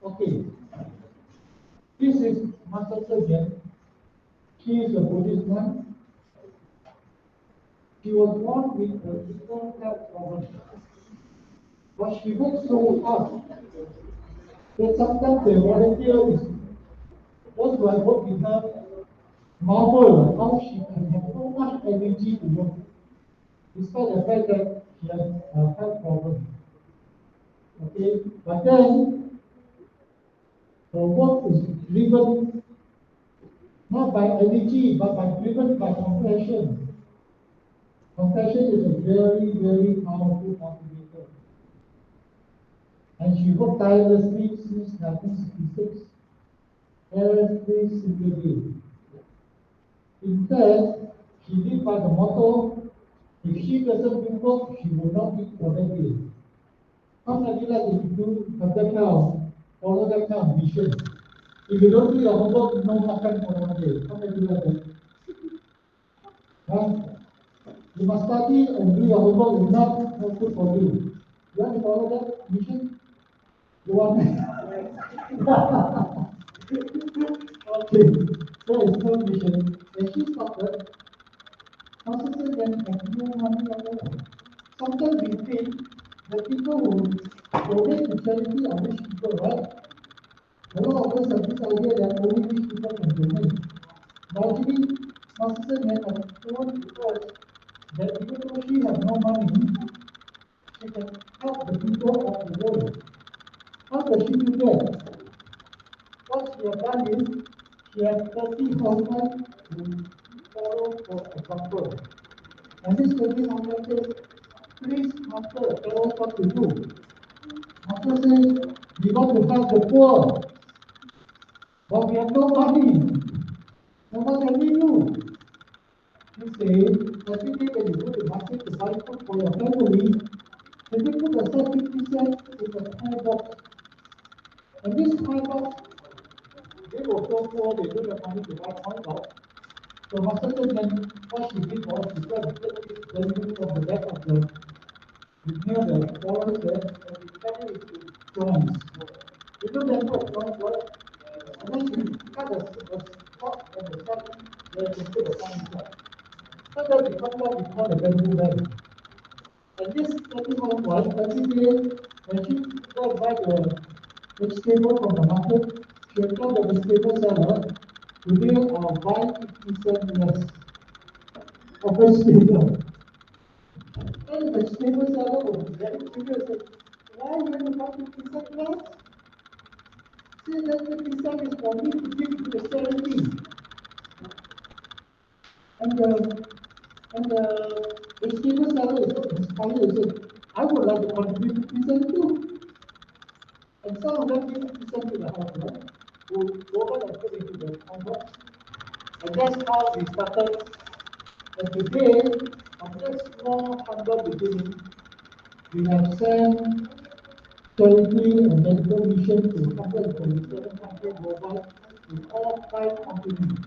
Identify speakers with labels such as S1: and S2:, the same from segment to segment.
S1: Okay, this is Master Chen. She is a Buddhist nun. She was born with a physical health problem, but she worked so hard that sometimes the volunteers, those who have worked with her, marvel how she can have so much energy to work, despite the fact that she has a health problem. Okay, but then her work is driven not by energy, but driven by compassion. Compassion is a very, very powerful motivator. And she worked tirelessly since 1966, every single day. In fact, she lived by the motto, if she doesn't do work, she will not eat for that day. How many like if you have that kind of, follow that kind of vision? If you don't do your homework, no makan for one day. How many like that? Right? You must study and do your homework, if not, no food for you. You want to follow that vision? You want Okay, so it's her vision. When she started, Master then have no money at all. Sometimes we think the people who donate to charity are rich people, right? A lot of us have this idea that only rich people can donate. But actually, Master had told us that even though she has no money, she can help the people of the world. How does she do that? What she has done is, she has 30 housewives who follow for example. And this 30 housewives says, please, Master, tell us what to do. Master says, we want to help the poor, but we have no money. So what can we do? He says, every day when you go to market to buy food for your family, then you put aside 50 cents in a pie box. And this pie box, they were so poor, they don't have money to buy pie box. So Master then, what she did was, she got this bamboo from the back of the, near the forest there, and she cut it into joints. You know bamboo of joints, right? And then she cut a spot on the side where you can put the pie inside. So that becomes what we call the bamboo bag. And this 30-housewife, every day, when she go and buy the vegetable from the market, she will tell the vegetable seller, today I'll buy 50 cents less of vegetable. And the vegetable seller will be very curious and say, why are you going to buy 50 cents less? Say that 50 cents is for me to give to the charity. And the vegetable seller is so inspired and said, I would like to contribute 50 cents too. And some of them give 50 cents to the housewife, who go over and put into the box. And that's how we started. And today, on that small, humble beginning, we have sent charity and medical mission to 127 countries worldwide in all 5 continents.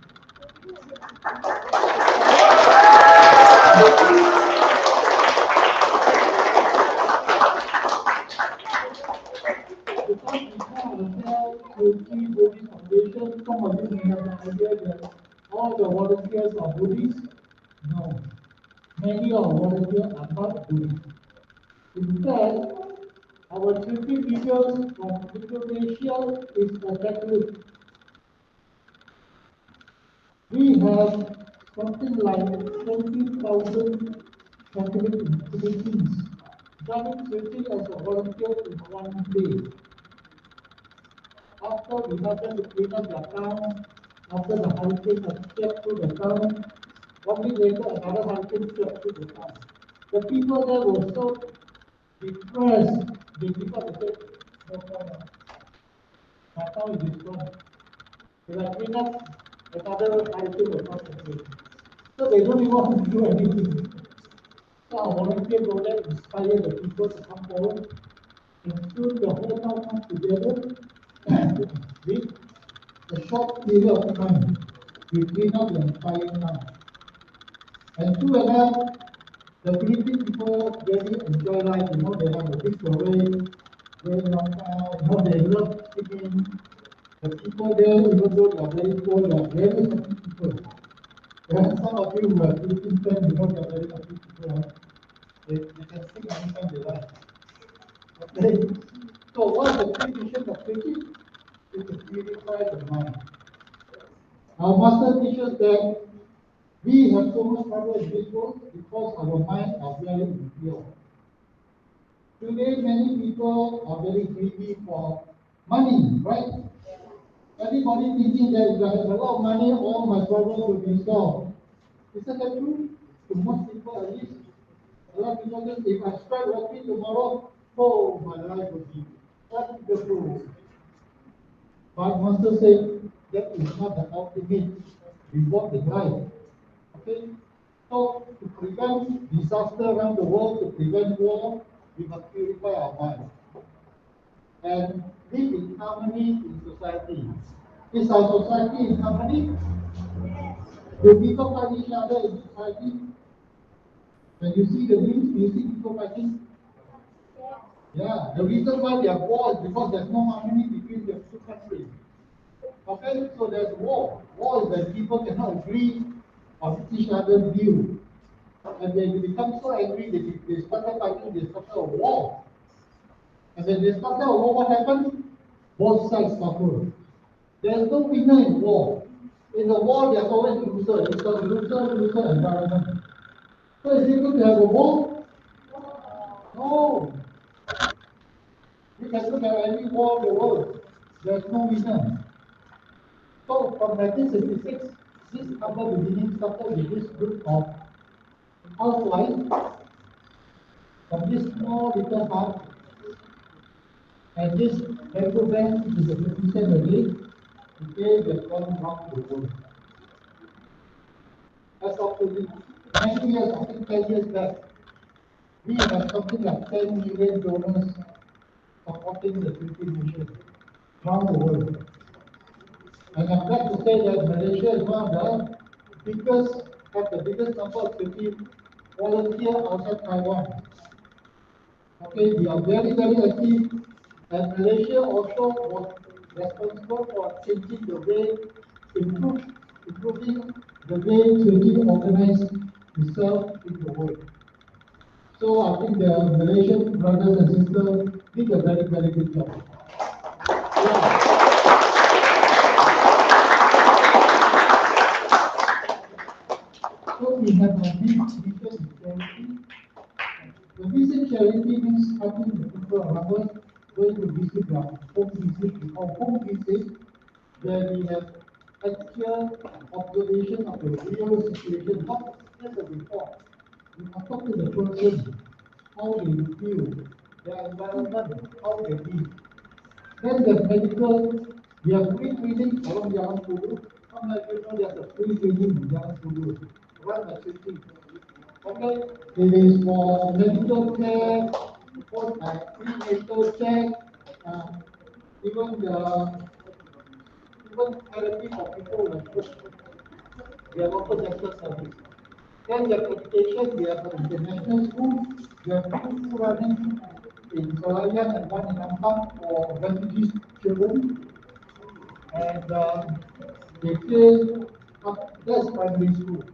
S1: Because we have LSL Tzu Chi Foundation, some of you may have an idea that all the volunteers are Buddhists. No, many of volunteers are not Buddhists. In fact, our charity leaders from Indonesia is a Catholic. We have something like 20,000 Catholic Philippines joining charity as a volunteer in one day. After we help them to clean up their town, after the hurricane has swept through the town, 1 week later another hurricane swept through the town. The people there were so depressed, they give up and said, no point. My town is destroyed. If I clean up, another hurricane will not come. So they don't even want to do anything. So our volunteer go there, inspire the people to come forward, and soon the whole town comes together with a short period of time. We clean up the entire town. And true enough, the Philippine people really enjoy life. You know, they have a big parade, they love singing. The people there, even though they are very poor, they are very happy people. There are some of you who are Philippine friends, they are very happy people. They can sing anytime they like. Okay? So what is the key mission of preaching? Is to purify the mind. Our master teaches that we have so much trouble in this world because our minds are very impure. Today, many people are very greedy for money, right? Everybody thinking that if I have a lot of money, all my problems will be solved. Isn't that true? To most people, at least, a lot of people think if I strike lottery tomorrow, oh, my life will be wonderful. But Master said that is not the ultimate reward in life. Okay? So, to prevent disaster around the world, to prevent war, we must purify our mind and live in harmony in society. Is our society in harmony? Do people fight each other in society? When you see the news, you see people fighting. Yeah, the reason why they are war is because there's no harmony between the two countries. Okay, so there's war. War is when people cannot agree on each other's view. And they become so angry, they started fighting, they started a war. And when they started a war, what happens? Both sides suffer. There's no winner in war. In the war, there's always loser. It's a loser environment. So is it good to have a war? No. You can look at any war in the world. There's no winner. So from 1966, this humble beginning started with this group of housewives from this small little hut. And this bamboo band is a 50 cents a day. Today we have gone around the world. As of many years, I think 10 years back, we have something like 10 million donors supporting the Philippine mission around the world. And I'm glad to say that Malaysia is one of the biggest number of Philippine volunteers outside Taiwan. Okay, we are very, very active. And Malaysia also was responsible for changing the way, improving the way Turkey organized itself in the world. So I think the Malaysian brothers and sisters did a very, very good job. Yeah. So we have a big vision charity. The vision charity means helping the people around us going to visit their home visit or home visit where we have actual observation of the real situation, not just a report. We must talk to the person, how they feel, their environment, how they live. Then the medical, we have free training around Jalan Kudu. Some of you know there's a free training in Jalan Kudu. Run a city. Okay, it is for medical care, for prenatal check, uh, even the even therapy for people who are pushed. We have also dental service. Then the education, we have an international school, we have two schools running in Solayan and one in Ampang for refugee children. And they pay up, that's primary school.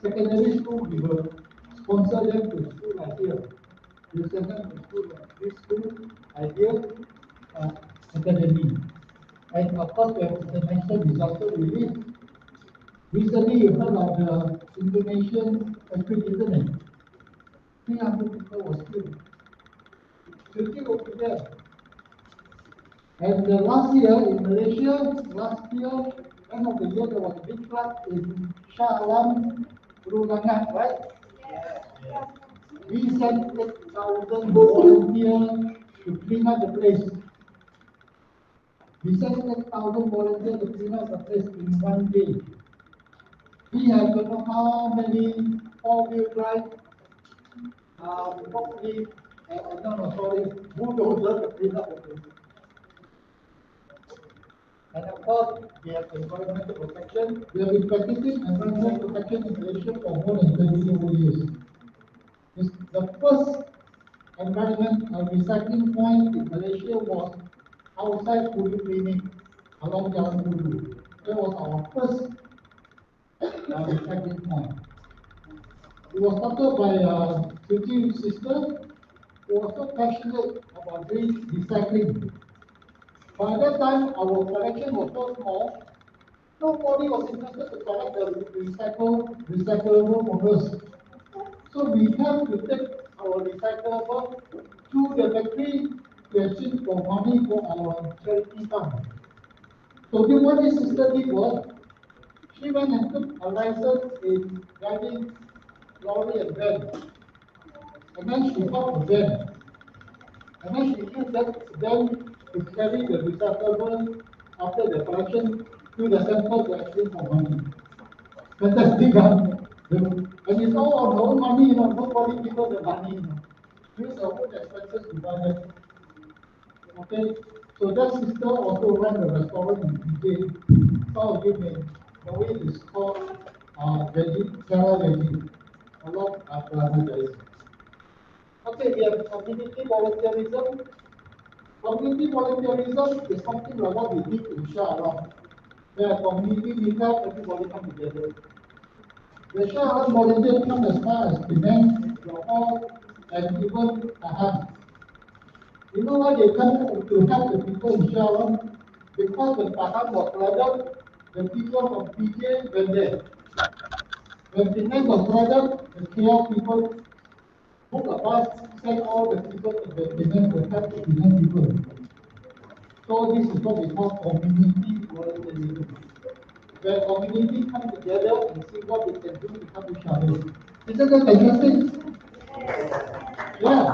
S1: Secondary school, we will sponsor them to school like here. We send them to school like this school, idea, academy. And of course, we have international disaster relief. Recently, you heard of the Indonesian earthquake, isn't it? 300 people were killed. Turkey will be there. And last year in Malaysia, end of the year, there was a big flood in Shah Alam, Rulangan, right? Yes. We sent 8,000 volunteers to clean up the place. We sent 8,000 volunteers to clean up the place in one day. We have don't know how many four-wheel drive, forklift, bulldozer to clean up the place. And of course, we have environmental protection. We have been practicing environmental protection in Malaysia for more than 20 years. It's the first environment recycling point in Malaysia was outside Kulu Clinic along Jalan Kulu. That was our first recycling point. It was started by Tzu Chi sister who was so passionate about doing recycling. By that time, our collection was so small, nobody was interested to collect the recyclable from us. So we have to take our recyclable to the factory to exchange for money for our charity fund. So what this sister did was, she went and took a license in driving lorry and van. And then she bought a van. And then she used that van to carry the recyclable after the collection to the center to exchange for money. Fantastic, huh? And it's all on her own money, nobody give her the money, Use her own expenses to buy that. Okay? So that sister also ran a restaurant in PJ. Some of you may know it is called Sarah Veggie. A lot of there. Okay, we have community volunteerism. Community volunteerism is something like what we did in Shah Alam. Where community meet up, everybody come together. The Shah Alam volunteers come as far as Penang, Johor, and even Pahang. You know why they come to help the people in Shah Alam? Because when Pahang was flooded, the people from PJ went there. When Penang was flooded, the KL people book a bus, send all the people to the Penang to help the Penang people. So this is what we call community volunteerism. Where community come together and see what they can do to help each other. Isn't that fantastic? Yeah.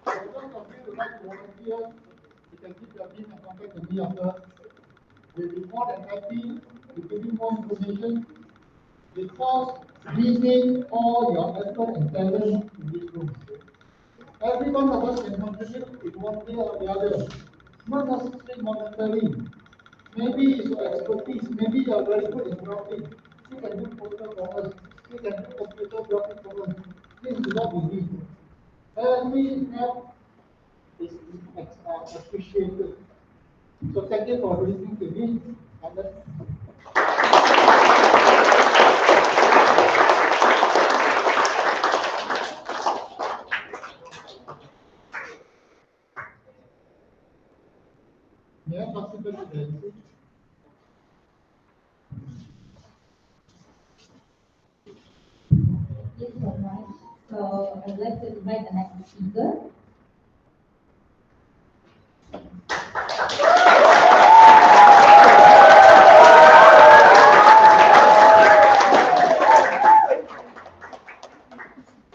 S1: For those of you who like to volunteer, you can keep your name and contact me after. We'll be more than happy to give you more information because we need all your effort and talent in this room. Every one of us can contribute in one way or the other, not necessarily monetarily. Maybe it's your expertise, maybe you are very good in graphics. You can do poster for us, you can do computer graphics for us. This is what we need. Every help is appreciated. So thank you for listening to me. And may I participate in the
S2: Thank you so much. So I'd like to invite the next speaker.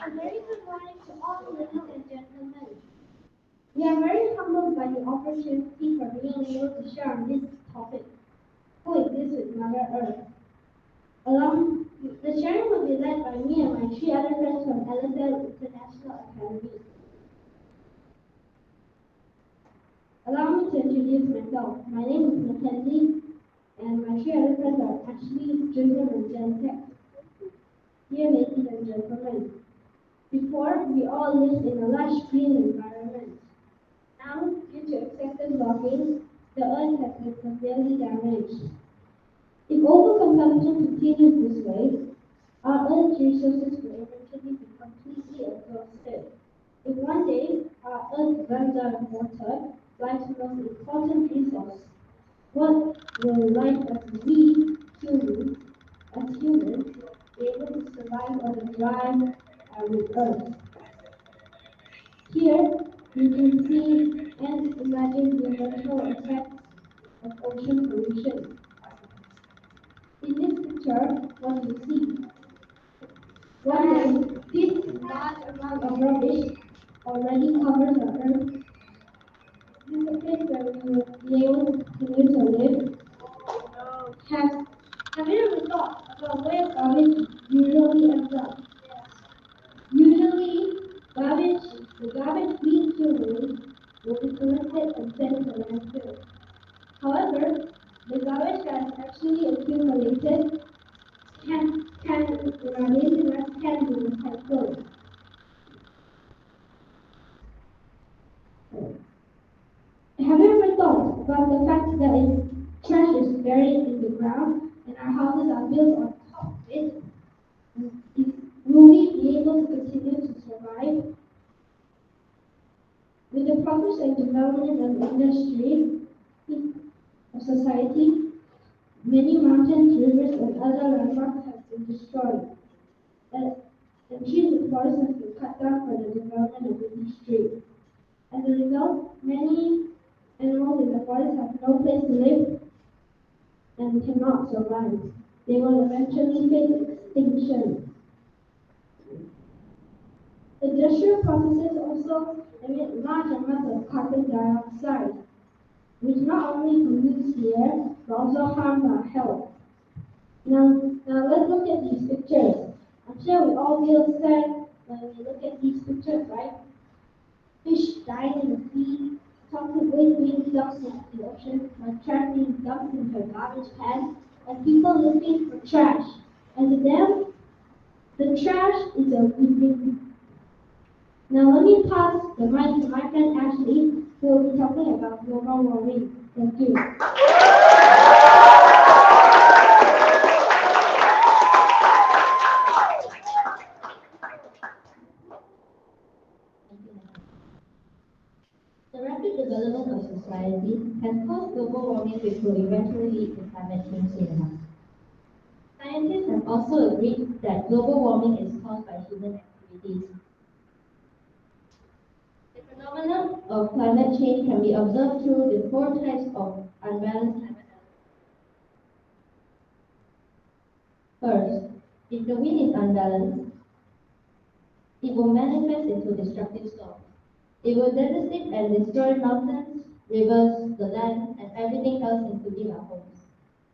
S3: A very good morning to all ladies and gentlemen. We are very humbled by the opportunity for being able to share on this topic, coexist with Mother Earth. The sharing will be led by me and my three other friends from LSL International Academy. Allow me to introduce myself. My name is Mackenzie, and my three other friends are Ashley, Joseph, and Jen. Dear ladies and gentlemen, before, we all lived in a lush green environment. Now, due to excessive logging, the earth has been severely damaged. If overconsumption continues this way, our earth's resources will eventually be completely exhausted. If one day our earth runs out of water, life's most important resource, what will life as humans, be able to survive on a dry, arid earth? Here, you can see and imagine the eventual effects of ocean pollution. In this picture, what you see, one day, this large amount of rubbish already covers the earth. This is a place where we will be able to continue to live. Have you ever thought about where garbage usually ends up? Usually, the garbage we humans will be collected and sent to landfill. However, the garbage that's actually accumulated in our daily life can be recycled. Have you ever thought about the fact that if trash is buried in the ground and our houses are built on top of it, will we be able to continue to survive? With the progress and development of industry, of society, many mountains, rivers, and other landmarks have been destroyed, and trees and forests have been cut down for the development of industry. As a result, many animals in the forest have no place to live and cannot survive. They will eventually face extinction. Industrial processes also emit large amounts of carbon dioxide, which not only pollutes the air, but also harms our health. Now let's look at these pictures. I'm sure we all feel sad when we look at these pictures, right? Fish dying in the sea, toxic waste being dumped into the ocean, trash being dumped into a garbage can, and people looking for trash. And to them, the trash is a living. Now let me pass the mic to my friend Ashley, who will be talking about global warming. Thank you.
S2: The rapid development of society has caused global warming, which will eventually lead to climate change scenarios. Scientists have also agreed that global warming is caused by human activities. The phenomenon of climate change can be observed through the four types of unbalanced climate. First, if the wind is unbalanced, it will manifest into destructive storms. It will devastate and destroy mountains, rivers, the land, and everything else, including our homes.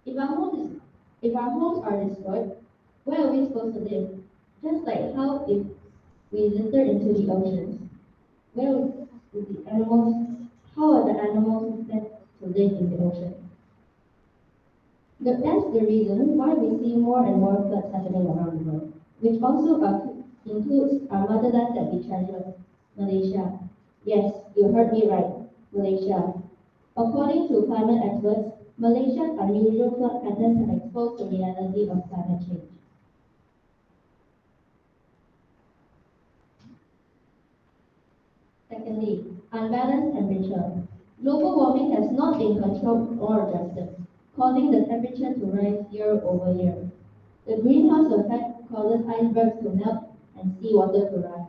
S2: If our homes are destroyed, where are we supposed to live? Just like how if we litter into the oceans, where would the animals? How are the animals meant to live in the ocean? That's the reason why we see more and more floods happening around the world, which also includes our motherland that we treasure, Malaysia. Yes, you heard me right, Malaysia. According to climate experts, Malaysia's unusual flood patterns have exposed the reality of climate change. Secondly, unbalanced temperature. Global warming has not been controlled or adjusted, causing the temperature to rise year over year. The greenhouse effect causes icebergs to melt and seawater to rise.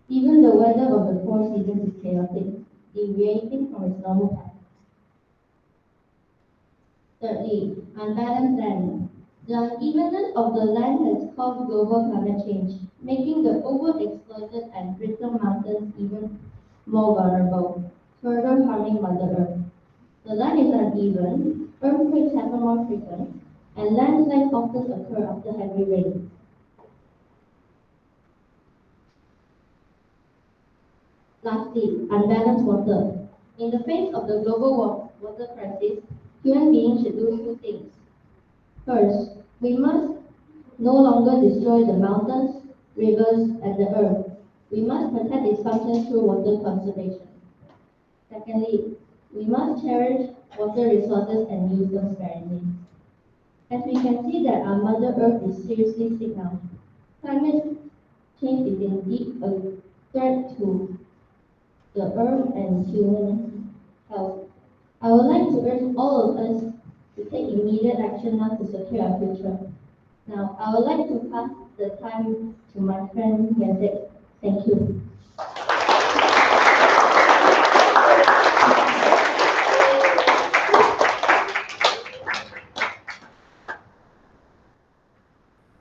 S2: Even the weather of the four seasons is chaotic, deviating from its normal path. Thirdly, unbalanced land. The unevenness of the land has caused global climate change, making the overexploited and brittle mountains even more vulnerable, further harming Mother Earth. The land is uneven, earthquakes happen more frequent, and landslides often occur after heavy rain. Lastly, unbalanced water. In the face of the global water crisis, human beings should do two things. First, we must no longer destroy the mountains, rivers, and the earth. We must protect its functions through water conservation. Secondly, we must cherish water resources and use them sparingly. As we can see that our Mother Earth is seriously sick now. Climate change is indeed a threat to the earth and human health. I would like to urge all of us to take immediate action now to secure our future. Now, I would like to pass the time to my friend Yasek. Thank you.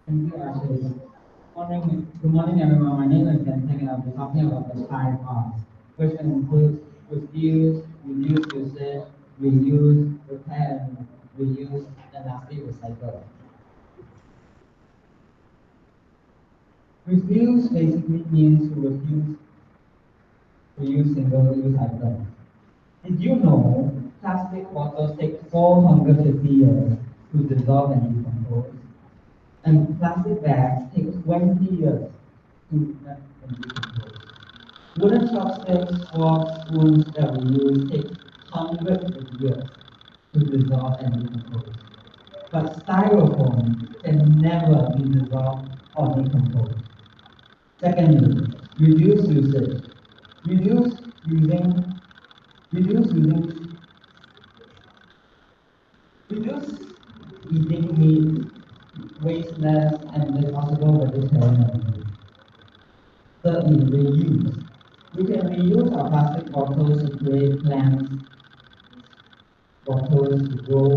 S4: Thank you, Ashley. Good morning, everyone. My name is Yasek, and I'll be talking about the 5 R's, which includes refuse, reduce usage, reuse, repair, and reuse, and lastly, recycle. Refuse basically means to refuse to use single-use items. Did you know plastic bottles take 450 years to dissolve and decompose, and plastic bags take 20 years to melt and decompose. Wooden chopsticks, forks, spoons that we use take hundreds of years to dissolve and decompose. But styrofoam can never be dissolved or decomposed. Secondly, reduce usage. Reduce using reduce using reduce eating meat, waste less, and if possible vegetarian food. Thirdly, reuse. We can reuse our plastic bottles to create plants, bottles to grow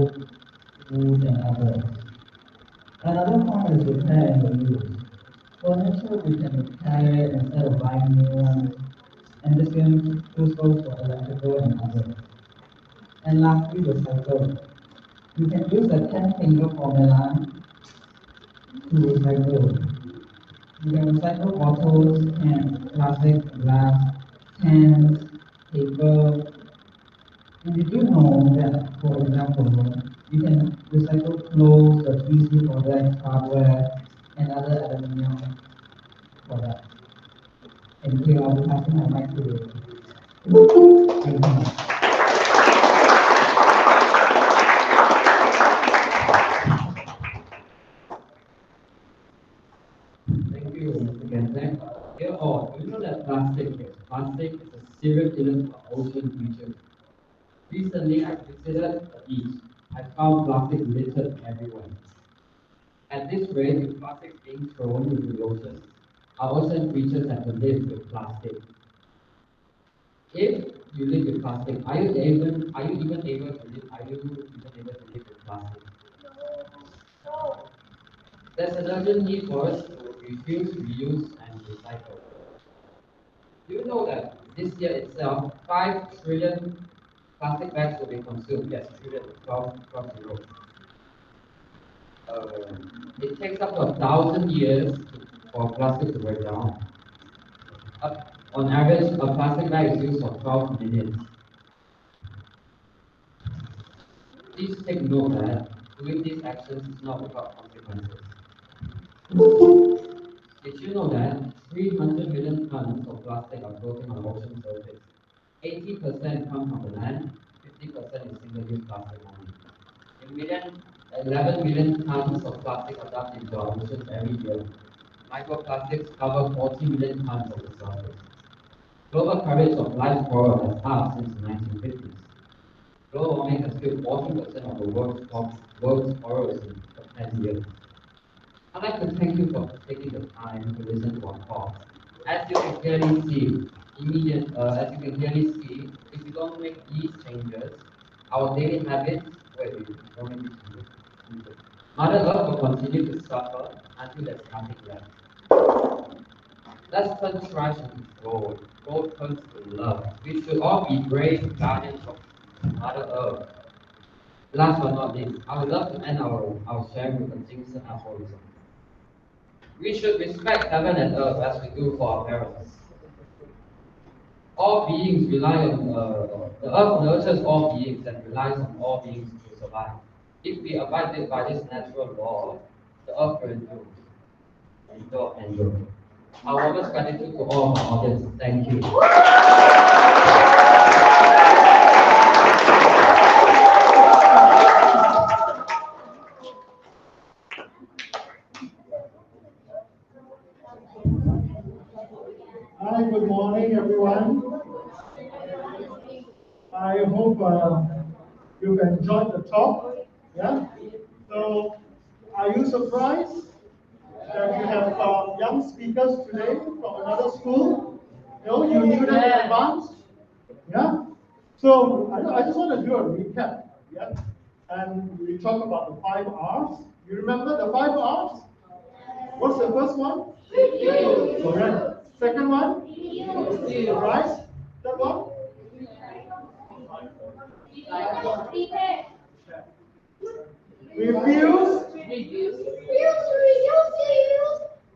S4: food and others. Another point is repair and reuse. Furniture we can repair it instead of buying new ones, and this goes for electrical and others. And lastly, recycle. You can use the 10-finger formula to recycle. You can recycle bottles, cans, plastic, glass, cans, paper. And did you know that, for example, you can recycle clothes, the PC products, hardware, and other aluminum products? Thank you. I'll be passing my mic to you.
S5: Thank you, Mr. Gensek. Dear all, do you know that plastic is a serial killer for ocean creatures? Recently, I visited a beach. I found plastic littered everywhere. At this rate, with plastic being thrown into the ocean, our ocean creatures have to live with plastic. If you live with plastic, are you even able to live with plastic? There's an urgent need for us to refuse, reuse, and recycle. Do you know that this year itself, 5 trillion plastic bags will be consumed? Yes, trillion, 12 zero. It takes up to 1,000 years for plastic to break down. On average, a plastic bag is used for 12 minutes. Please take note that doing these actions is not without consequences. Did you know that 300 million tons of plastic are floating on the ocean surface? 80% come from the land, 50% is single-use plastic only. A million, 11 million tons of plastic are dumped into our oceans every year. Microplastics cover 40 million tons of the surface. Global coverage of live coral has halved since the 1950s. Global warming has killed 40% of the world's corals in 10 years. I'd like to thank you for taking the time to listen to our talk. As you can clearly see, if we don't make these changes, our daily habits, don't make these changes. Mother Earth will continue to suffer until there's nothing left. Let's turn trash into gold. Gold turns to love. We should all be brave guardians of Mother Earth. Last but not least, I would love to end our sharing with a Jingsen aphorism. We should respect heaven and earth as we do for our parents. All beings rely on the earth nurtures all beings and relies on all beings to survive. If we abide by this natural law, the earth will endure. Endure. Our warmest gratitude to all of our audience. Thank you.
S1: Hi, good morning, everyone. I hope you've enjoyed the talk. Yeah. So, are you surprised that you have young speakers today from another school? You knew that in advance. Yeah. So I just want to do a recap. Yeah. And we talk about the 5 R's. You remember the 5 R's? What's the first one? Correct. Second one? Right. Third one? Refuse.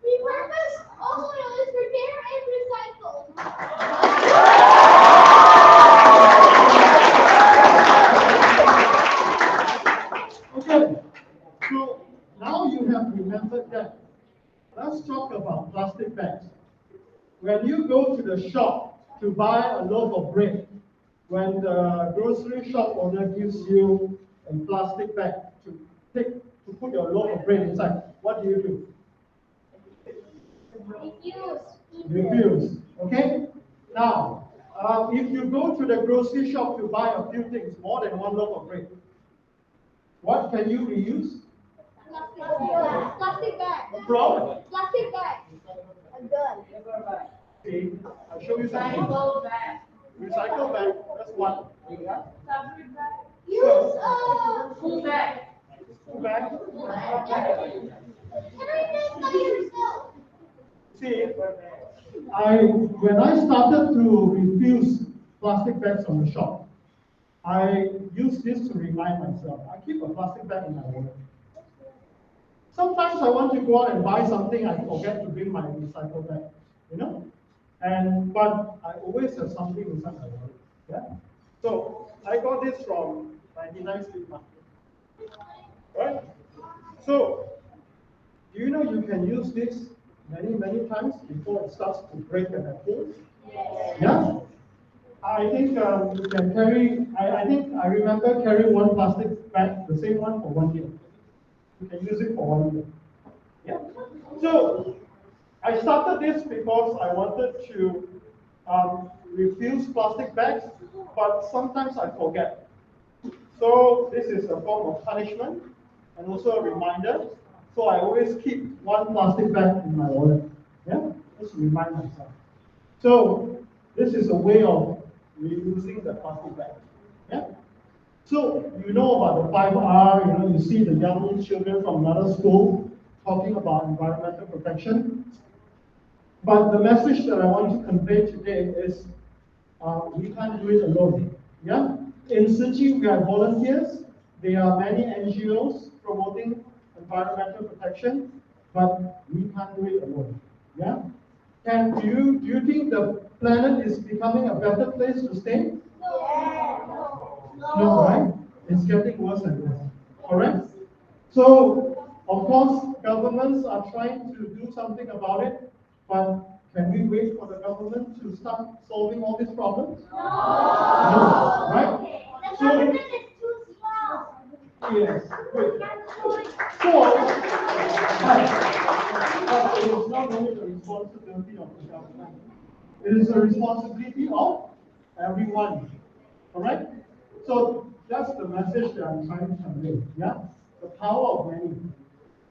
S3: Repurpose, also known as repair and recycle.
S1: So now you have remembered that. Let's talk about plastic bags. When you go to the shop to buy a loaf of bread, when the grocery shop owner gives you a plastic bag to take to put your loaf of bread inside, what do? Refuse. Okay? Now, if you go to the grocery shop to buy a few things, more than one loaf of bread, what can you reuse?
S2: Plastic bag.
S1: From?
S2: Plastic bag. A gun.
S1: See, I'll show you something. Recycle bag. That's one.
S2: Use
S1: Full bag.
S2: everything by yourself.
S1: See, when I started to refuse plastic bags from the shop, I use this to remind myself. I keep a plastic bag in my wallet. Sometimes I want to go out and buy something, I forget to bring my recycle bag, you know. But I always have something inside my wallet. Yeah. So I got this from 99 Street Market, right? So do you know you can use this many times before it starts to break and have holes? Yeah. I think you can carry. I think I remember carrying one plastic bag, the same one for 1 year. You can use it for 1 year. Yeah. So I started this because I wanted to refuse plastic bags, but sometimes I forget. So this is a form of punishment and also a reminder. So I always keep one plastic bag in my wallet. Yeah, just to remind myself. So this is a way of reusing the plastic bag. Yeah. So you know about the 5R, you see the young children from another school talking about environmental protection. But the message that I want to convey today is we can't do it alone. Yeah? In Tzu Chi, we have volunteers. There are many NGOs promoting environmental protection, but we can't do it alone. Yeah? And do you think the planet is becoming a better place to stay? No, right? It's getting worse and worse. Correct? So, of course, governments are trying to do something about it, but can we wait for the government to start solving all these problems? No, right?
S2: The government is too small.
S1: Yes, good. So, but it is not only the responsibility of the government, it is the responsibility of everyone. Correct? So that's the message that I'm trying to convey. Yeah? The power of many.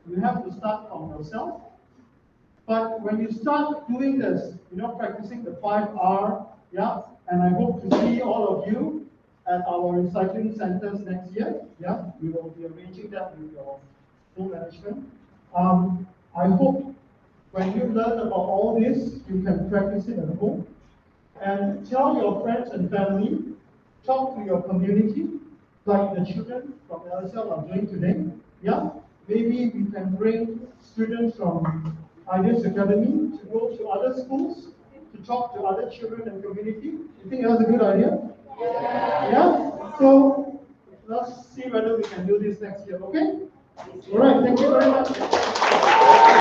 S1: You have to start from yourself. But when you start doing this, practicing the 5R, yeah, and I hope to see all of you at our recycling centers next year. Yeah, we will be arranging that with your school management. I hope when you learn about all this, you can practice it at home and tell your friends and family, talk to your community, like the children from LSL are doing today. Yeah, maybe we can bring students from LSL Academy to go to other schools to talk to other children and community. You think that's a good idea? Yeah. So let's see whether we can do this next year. Okay. All right. Thank you very much.